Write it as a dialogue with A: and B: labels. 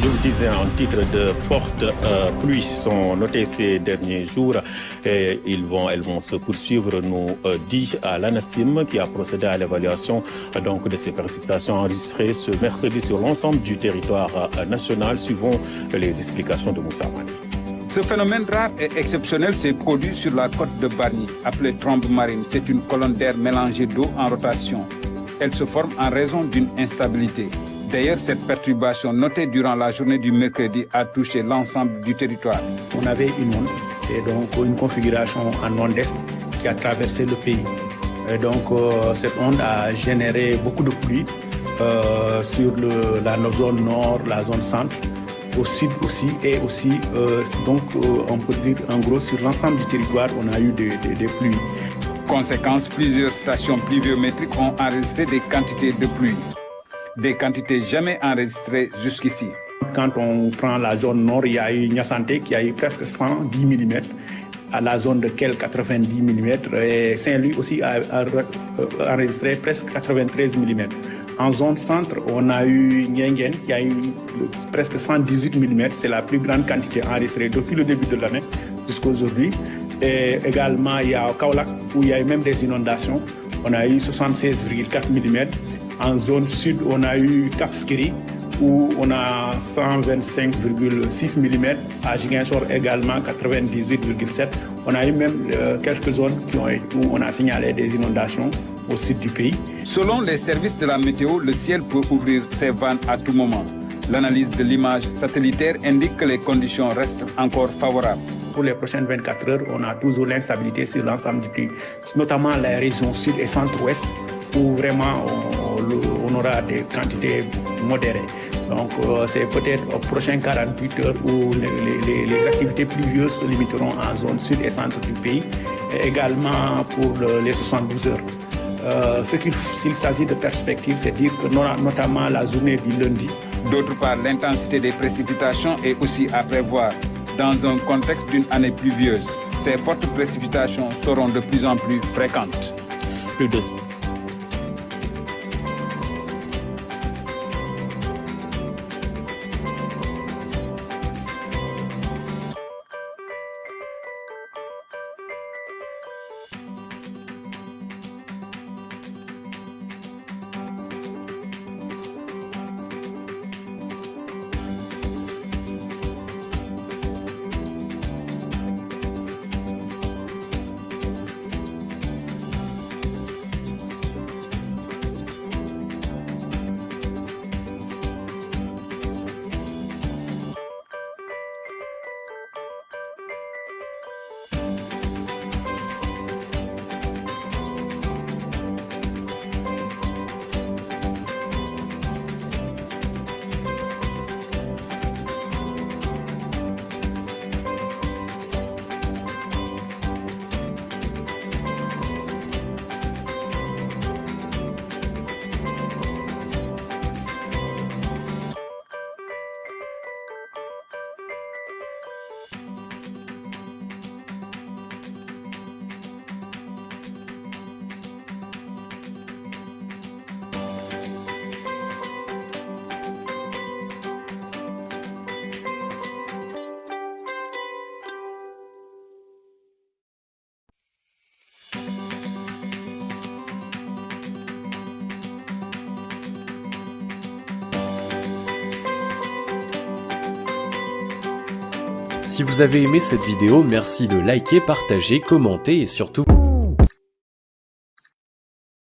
A: Je vous disais en titre, de fortes pluies sont notées ces derniers jours et elles vont se poursuivre, nous dit à l'ANACIM, qui a procédé à l'évaluation donc de ces précipitations enregistrées ce mercredi sur l'ensemble du territoire national, suivant les explications de Moussa Mani.
B: Ce phénomène rare et exceptionnel s'est produit sur la côte de Bargny, appelée trombe marine. C'est une colonne d'air mélangée d'eau en rotation. Elle se forme en raison d'une instabilité. D'ailleurs, cette perturbation notée durant la journée du mercredi a touché l'ensemble du territoire.
C: On avait une onde, et donc une configuration en onde est qui a traversé le pays. Et donc cette onde a généré beaucoup de pluie sur la zone nord, la zone centre, au sud aussi, et aussi, donc on peut dire en gros sur l'ensemble du territoire, on a eu des pluies.
B: Conséquence, plusieurs stations pluviométriques ont enregistré des quantités de pluie. Des quantités jamais enregistrées jusqu'ici.
C: Quand on prend la zone nord, il y a eu Niassanté qui a eu presque 110 mm, à la zone de Kell 90 mm, et Saint-Louis aussi a enregistré presque 93 mm. En zone centre, on a eu Nguyen qui a eu presque 118 mm, c'est la plus grande quantité enregistrée depuis le début de l'année jusqu'à aujourd'hui. Et également, il y a Kaolack où il y a eu même des inondations, on a eu 76,4 mm. En zone sud, on a eu Cap Skirring où on a 125,6 mm. À Ziguinchor également 98,7. On a eu même quelques zones où on a signalé des inondations au sud du pays.
B: Selon les services de la météo, le ciel peut ouvrir ses vannes à tout moment. L'analyse de l'image satellitaire indique que les conditions restent encore favorables.
C: Pour les prochaines 24 heures, on a toujours l'instabilité sur l'ensemble du pays, notamment les régions sud et centre-ouest, où vraiment on aura des quantités modérées. Donc c'est peut-être aux prochaines 48 heures où les activités pluvieuses se limiteront en zone sud et centre du pays, et également pour les 72 heures. S'il s'agit de perspectives, c'est dire que notamment la journée du lundi.
B: D'autre part, l'intensité des précipitations est aussi à prévoir dans un contexte d'une année pluvieuse. Ces fortes précipitations seront de plus en plus fréquentes.
A: Plus de
D: Si vous avez aimé cette vidéo, merci de liker, partager, commenter et surtout